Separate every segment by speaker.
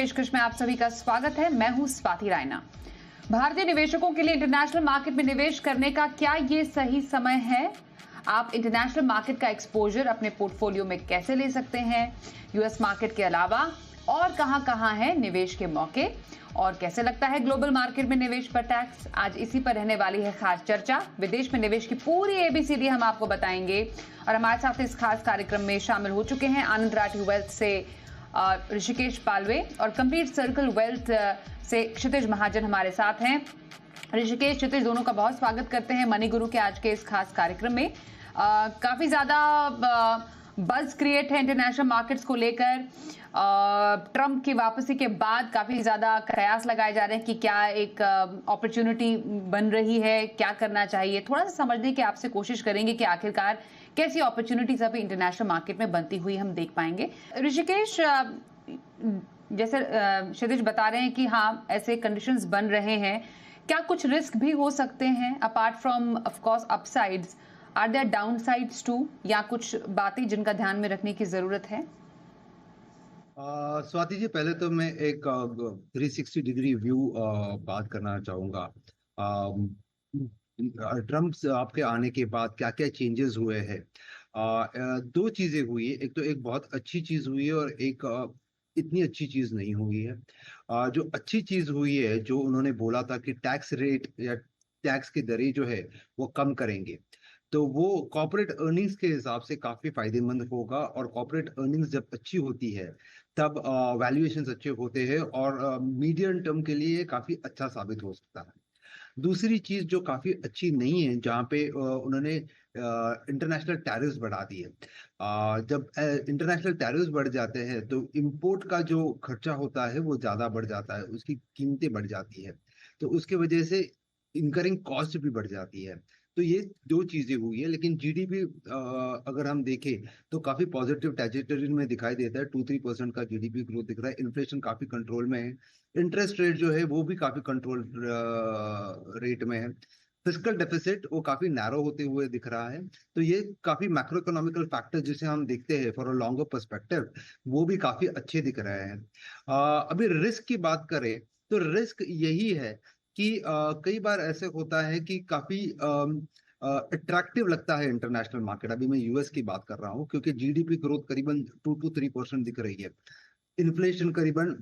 Speaker 1: पेशकश में आप सभी का स्वागत है। मैं हूं स्वाति रायना। भारतीय निवेशकों के लिए इंटरनेशनल मार्केट में निवेश करने का क्या ये सही समय है? आप इंटरनेशनल मार्केट का एक्सपोजर अपने पोर्टफोलियो में कैसे ले सकते हैं? यूएस मार्केट के अलावा और कहां-कहां है निवेश के मौके? और कैसे लगता है ग्लोबल मार्केट में निवेश पर टैक्स? आज इसी पर रहने वाली है खास चर्चा। विदेश में निवेश की पूरी एबीसीडी हम आपको बताएंगे और हमारे साथ इस खास कार्यक्रम में शामिल हो चुके हैं आनंद राठी वेल्थ से ऋषिकेश पालवे और कंप्लीट सर्कल वेल्थ से क्षितिज महाजन हमारे साथ हैं। ऋषिकेश, क्षितिज दोनों का बहुत स्वागत करते हैं मनी गुरु के आज के इस खास कार्यक्रम में। काफी ज्यादा बज़ क्रिएट है इंटरनेशनल मार्केट्स को लेकर। ट्रंप की वापसी के बाद काफी ज्यादा कयास लगाए जा रहे हैं कि क्या एक अपॉर्चुनिटी बन रही है, क्या करना चाहिए। थोड़ा सा समझने की आपसे कोशिश करेंगे कि आखिरकार कैसी अपॉर्चुनिटीज अभी इंटरनेशनल मार्केट में बनती हुई हम देख पाएंगे। ऋषिकेश, जैसे क्षितिज बता रहे हैं कि हाँ ऐसे कंडीशंस बन रहे हैं, क्या कुछ रिस्क भी हो सकते हैं apart from of course upsides? Are there downsides too, या कुछ बातें जिनका ध्यान में रखने की जरूरत है?
Speaker 2: स्वाति जी, पहले तो मैं एक 360 डिग्री व्यू बात करना चाहूँगा। ट्रम्प आपके आने के बाद क्या क्या चेंजेस हुए हैं। दो चीज़ें हुई है, एक तो एक बहुत अच्छी चीज़ हुई है और एक इतनी अच्छी चीज़ नहीं हुई है। जो अच्छी चीज़ हुई है, जो उन्होंने बोला था कि टैक्स रेट या टैक्स की दरें जो है वो कम करेंगे, तो वो कॉर्पोरेट अर्निंग्स के हिसाब से काफी फायदेमंद होगा। और कॉर्पोरेट अर्निंग्स जब अच्छी होती है तब वैल्यूएशंस अच्छे होते हैं और मीडियम टर्म के लिए काफी अच्छा साबित हो सकता है। दूसरी चीज जो काफी अच्छी नहीं है, जहाँ पे उन्होंने इंटरनेशनल टैरिफ्स बढ़ा दिए। जब इंटरनेशनल टैरिफ्स बढ़ जाते हैं तो इंपोर्ट का जो खर्चा होता है वो ज्यादा बढ़ जाता है, उसकी कीमतें बढ़ जाती है, तो उसके वजह से इनकरिंग कॉस्ट भी बढ़ जाती है। तो ये दो चीजें हुई है। लेकिन जीडीपी अगर हम देखें तो काफी पॉजिटिव ट्रेजेक्टरी में दिखाई देता है। 2-3% का जीडीपी ग्रोथ दिख रहा है। इन्फ्लेशन काफी कंट्रोल में है। इंटरेस्ट रेट जो है वो भी काफी कंट्रोल रेट में है। फिस्कल डेफिसिट वो काफी नैरो होते हुए दिख रहा है। तो ये काफी मैक्रो इकोनॉमिकल फैक्टर जिसे हम देखते हैं फॉर अ लॉन्गर पर्सपेक्टिव, वो भी काफी अच्छे दिख रहे हैं। अभी रिस्क की बात करें तो रिस्क यही है कि कई बार ऐसे होता है कि काफी अट्रैक्टिव लगता है इंटरनेशनल मार्केट। अभी मैं यूएस की बात कर रहा हूँ, क्योंकि जीडीपी ग्रोथ करीबन 2-3% दिख रही है। इन्फ्लेशन करीबन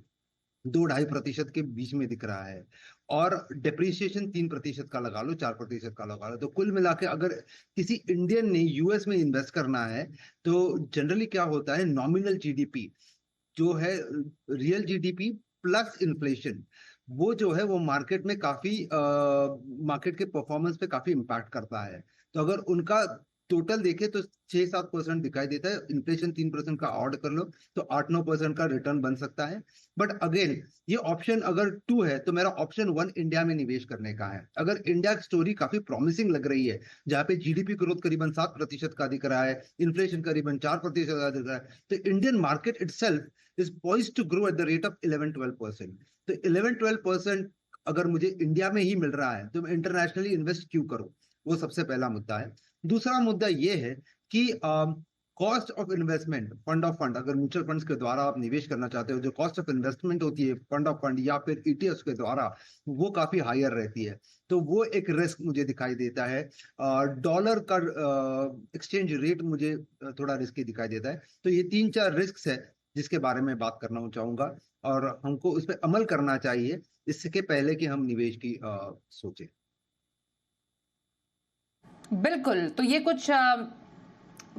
Speaker 2: 2-2.5% के बीच में दिख रहा है और डेप्रिसिएशन 3% का लगा लो, 4% का लगा लो। तो कुल मिला के अगर किसी इंडियन ने यूएस में इन्वेस्ट करना है तो जनरली क्या होता है, नॉमिनल जीडीपी जो है, रियल जीडीपी प्लस इन्फ्लेशन, वो जो है वो मार्केट में काफी मार्केट के परफॉर्मेंस पे काफी इम्पैक्ट करता है। तो अगर उनका टोटल देखे तो 6-7% दिखाई देता है। इन्फ्लेशन 3% का ऑड कर लो तो 8-9% का रिटर्न बन सकता है। बट अगेन, ये ऑप्शन अगर 2 है तो मेरा ऑप्शन 1 इंडिया में निवेश करने का है। अगर इंडिया की स्टोरी काफी प्रॉमिसिंग लग रही है, जहाँ पे जीडीपी ग्रोथ करीबन 7% का दिख रहा है, इन्फ्लेशन करीबन 4% का दिख रहा है, तो Indian market itself is poised to grow at the rate of 11-12%। तो 11-12% अगर मुझे इंडिया में ही मिल रहा है तो मैं इंटरनेशनली इन्वेस्ट क्यों करूं? वो सबसे पहला मुद्दा है। दूसरा मुद्दा ये है कि cost of investment, fund of fund, अगर म्यूचुअल फंड्स के द्वारा आप निवेश करना चाहते हो, जो कॉस्ट ऑफ इन्वेस्टमेंट होती है फंड ऑफ फंड या फिर ईटीएफ के द्वारा, वो काफी हायर रहती है। तो वो एक रिस्क मुझे दिखाई देता है। डॉलर का एक्सचेंज रेट मुझे थोड़ा रिस्की दिखाई देता है। तो ये 3-4 रिस्क है जिसके बारे में बात करना चाहूंगा और हमको उस पर अमल करना चाहिए इसके पहले कि हम निवेश की सोचें।
Speaker 1: बिल्कुल, तो ये कुछ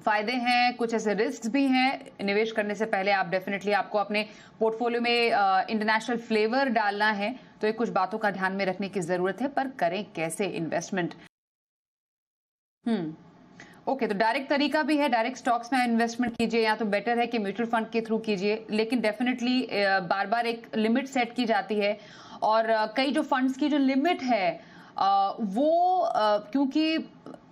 Speaker 1: फायदे हैं, कुछ ऐसे रिस्क भी हैं। निवेश करने से पहले आप डेफिनेटली आपको अपने पोर्टफोलियो में इंटरनेशनल फ्लेवर डालना है, तो ये कुछ बातों का ध्यान में रखने की जरूरत है। पर करें कैसे इन्वेस्टमेंट? ओके, तो डायरेक्ट तरीका भी है, डायरेक्ट स्टॉक्स में इन्वेस्टमेंट कीजिए, या तो बेटर है कि म्यूचुअल फंड के थ्रू कीजिए। लेकिन डेफिनेटली बार बार एक लिमिट सेट की जाती है और कई जो फंड्स की जो लिमिट है वो क्योंकि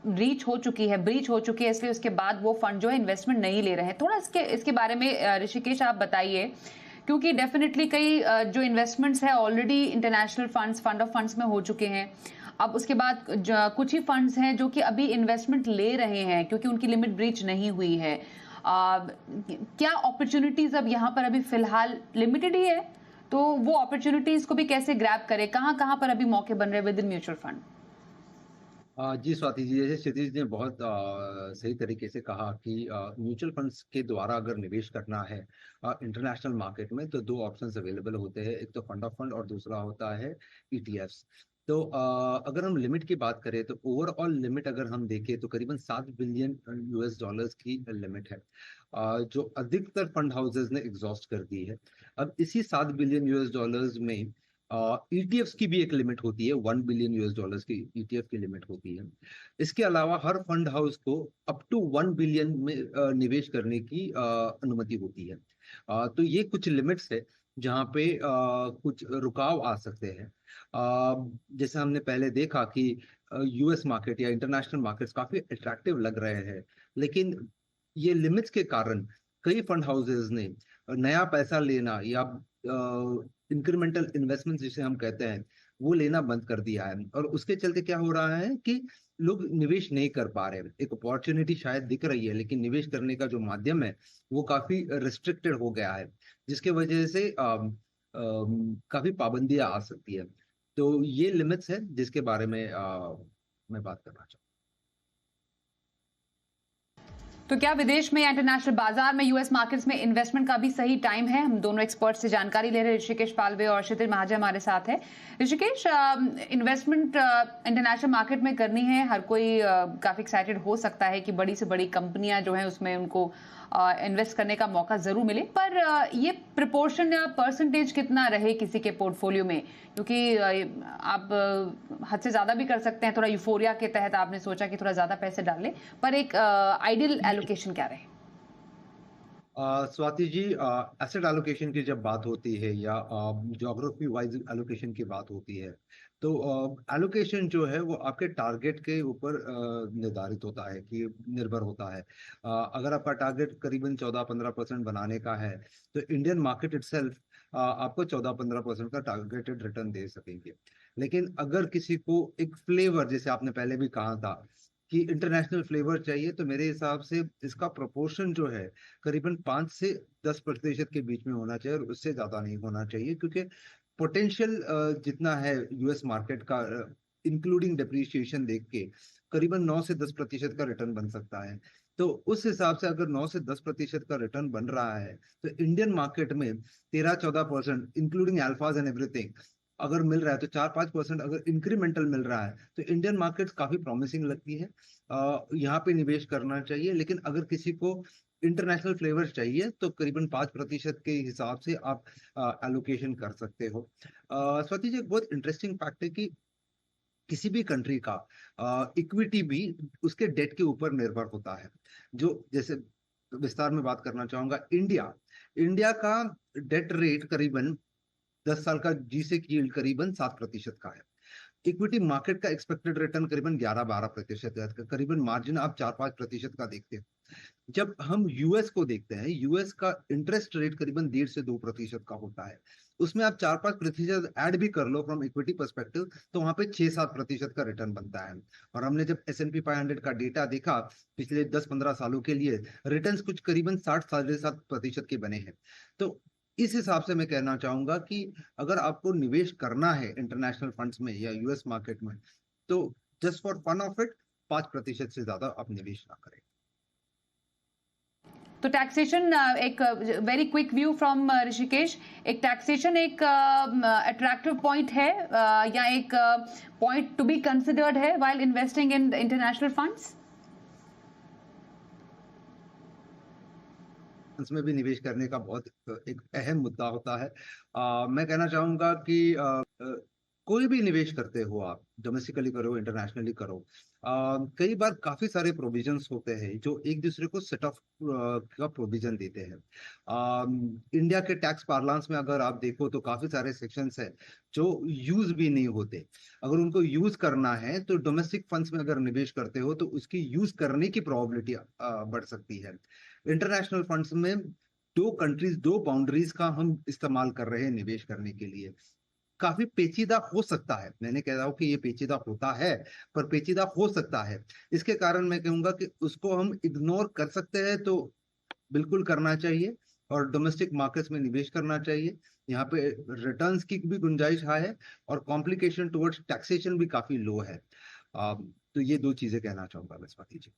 Speaker 1: ब्रीच हो चुकी है, इसलिए उसके बाद वो फंड जो है इन्वेस्टमेंट नहीं ले रहे हैं। थोड़ा इसके बारे में ऋषिकेश आप बताइए, क्योंकि डेफिनेटली कई जो इन्वेस्टमेंट्स है already international funds, fund of funds में हो चुके हैं। अब उसके बाद कुछ ही फंड्स हैं जो कि अभी इन्वेस्टमेंट ले रहे हैं क्योंकि उनकी लिमिट ब्रीच नहीं हुई है। क्या अपॉर्चुनिटीज अब यहाँ पर अभी फिलहाल लिमिटेड ही है तो वो अपॉर्चुनिटीज को भी कैसे ग्रैब करें, कहाँ कहाँ पर अभी मौके बन रहे विद इन म्यूचुअल फंड?
Speaker 2: जी स्वाति जी, जैसे क्षितिज ने बहुत सही तरीके से कहा कि म्यूचुअल फंड्स के द्वारा अगर निवेश करना है इंटरनेशनल मार्केट में, तो दो ऑप्शंस अवेलेबल होते हैं, एक तो फंड ऑफ फंड और दूसरा होता है ईटीएफ्स। तो अगर हम लिमिट की बात करें तो ओवरऑल लिमिट अगर हम देखें तो करीबन 7 बिलियन यूएस डॉलर्स की लिमिट है, जो अधिकतर फंड हाउसेज ने एग्जॉस्ट कर दी है। अब इसी 7 बिलियन यूएस डॉलर्स में ईटीएफ्स की भी एक लिमिट होती है, 1 बिलियन यूएस डॉलर्स की ईटीएफ की लिमिट होती है। इसके अलावा हर फंड हाउस को अप टू 1 बिलियन में निवेश करने की अनुमति होती है। तो ये कुछ लिमिट्स है जहाँ पे कुछ रुकाव आ सकते हैं। जैसे हमने पहले देखा कि यूएस मार्केट या इंटरनेशनल मार्केट्स काफी अट्रैक्टिव लग रहे हैं, लेकिन ये लिमिट्स के कारण कई फंड हाउसेज ने नया पैसा लेना या इंक्रीमेंटल इन्वेस्टमेंट जिसे हम कहते हैं वो लेना बंद कर दिया है, और उसके चलते क्या हो रहा है कि लोग निवेश नहीं कर पा रहे हैं। एक अपॉर्चुनिटी शायद दिख रही है, लेकिन निवेश करने का जो माध्यम है वो काफी रिस्ट्रिक्टेड हो गया है, जिसके वजह से काफी पाबंदियां आ सकती है। तो ये लिमिट्स है जिसके बारे में मैं बात करना चाहूँ।
Speaker 1: तो क्या विदेश में या इंटरनेशनल बाजार में यूएस मार्केट्स में इन्वेस्टमेंट का भी सही टाइम है? हम दोनों एक्सपर्ट्स से जानकारी ले रहे हैं। ऋषिकेश पालवे और क्षितिज महाजन हमारे साथ है। ऋषिकेश, इन्वेस्टमेंट इंटरनेशनल मार्केट में करनी है, हर कोई काफी एक्साइटेड हो सकता है कि बड़ी से बड़ी कंपनियां जो हैं उसमें उनको इन्वेस्ट करने का मौका जरूर मिले, पर ये प्रिपोर्शन या परसेंटेज कितना रहे किसी के पोर्टफोलियो में? क्योंकि आप हद से ज्यादा भी कर सकते हैं, थोड़ा यूफोरिया के तहत आपने सोचा कि थोड़ा ज्यादा पैसे डाल लें, पर एक आइडियल एलोकेशन क्या रहे?
Speaker 2: स्वाति जी, एसेट एलोकेशन की जब बात होती है या ज्योग्राफी वाइज एलोकेशन की बात होती है, तो एलोकेशन जो है वो आपके टारगेट के ऊपर निर्धारित होता है कि निर्भर होता है। अगर आपका टारगेट करीबन 14-15% बनाने का है, तो इंडियन मार्केट इटसेल्फ आपको 14-15% का टारगेटेड रिटर्न दे सकेंगे। लेकिन अगर किसी को एक फ्लेवर, जैसे आपने पहले भी कहा था कि इंटरनेशनल फ्लेवर चाहिए, तो मेरे हिसाब से इसका प्रोपोर्शन जो है करीबन 5 से 10% के बीच में होना चाहिए, और उससे ज्यादा नहीं होना चाहिए, क्योंकि पोटेंशियल जितना है यूएस मार्केट का, इंक्लूडिंग डिप्रिशिएशन देख के करीबन 9 से 10% का रिटर्न बन सकता है। तो उस हिसाब से अगर 9 से 10% का रिटर्न बन रहा है, तो इंडियन मार्केट में 13-14% इंक्लूडिंग अल्फाज एंड एवरीथिंग अगर मिल रहा है, तो 4-5% अगर इंक्रीमेंटल मिल रहा है, तो इंडियन मार्केट्स काफी प्रॉमिसिंग लगती है। यहाँ पे निवेश करना चाहिए। लेकिन अगर किसी को इंटरनेशनल फ्लेवर चाहिए, तो करीबन 5% के हिसाब से आप एलोकेशन कर सकते हो। स्वाति जी, एक बहुत इंटरेस्टिंग फैक्ट है कि किसी भी कंट्री का इक्विटी भी उसके डेट के ऊपर निर्भर होता है। जो जैसे विस्तार में बात करना चाहूंगा, इंडिया इंडिया का डेट रेट करीबन 10 साल का जी-सेक यील्ड करीबन 7% का है। इक्विटी मार्केट का एक्सपेक्टेड रिटर्न करीबन 11-12% है, करीबन मार्जिन आप 4-5% का देखते हो। जब हम यूएस को देखते हैं, यूएस का इंटरेस्ट रेट करीबन 1.5 से 2% का होता है। उसमें आप 4-5% ऐड भी कर लो फ्रॉम इक्विटी पर्सपेक्टिव, तो वहां पे 6-7% का रिटर्न बनता है। और हमने जब S&P 500 का डेटा देखा पिछले 10-15 सालों के लिए, रिटर्न्स कुछ करीबन 60-7.5% के बने हैं। तो इस हिसाब से मैं कहना चाहूंगा कि अगर आपको निवेश करना है इंटरनेशनल फंड्स में या यूएस मार्केट में, तो just for fun of it 5% से ज्यादा आप निवेश ना करें।
Speaker 1: तो टैक्सेशन, एक very quick view from Rishikesh, एक टैक्सेशन एक अट्रैक्टिव पॉइंट है या एक पॉइंट टू बी कंसिडर्ड है while investing in international funds?
Speaker 2: में भी निवेश करने का बहुत एक अहम मुद्दा होता है। मैं कहना चाहूंगा कि कोई भी निवेश करते हो आप, डोमेस्टिकली करो इंटरनेशनली करो, कई बार काफी सारे प्रोविजंस होते हैं जो एक दूसरे को सेट ऑफ का प्रोविजन देते हैं। इंडिया के टैक्स पार्लांस में अगर आप देखो तो काफी सारे सेक्शंस है जो यूज भी नहीं होते। अगर उनको यूज करना है, तो डोमेस्टिक फंड्स में अगर निवेश करते हो तो उसकी यूज करने की प्रोबेबिलिटी बढ़ सकती है। इंटरनेशनल फंड्स में दो बाउंड्रीज का हम इस्तेमाल कर रहे हैं निवेश करने के लिए। काफी पेचीदा हो सकता है, मैंने कह रहा हूं कि ये पेचीदा होता है, पर पेचीदा हो सकता है। इसके कारण मैं कहूंगा कि उसको हम इग्नोर कर सकते हैं, तो बिल्कुल करना चाहिए। और डोमेस्टिक मार्केट्स में निवेश करना चाहिए। यहाँ पे रिटर्न्स की भी गुंजाइश हाई है और कॉम्प्लिकेशन टुवर्ड्स टैक्सेशन भी काफी लो है। तो ये दो चीजें कहना चाहूंगा मैं स्वाति जी।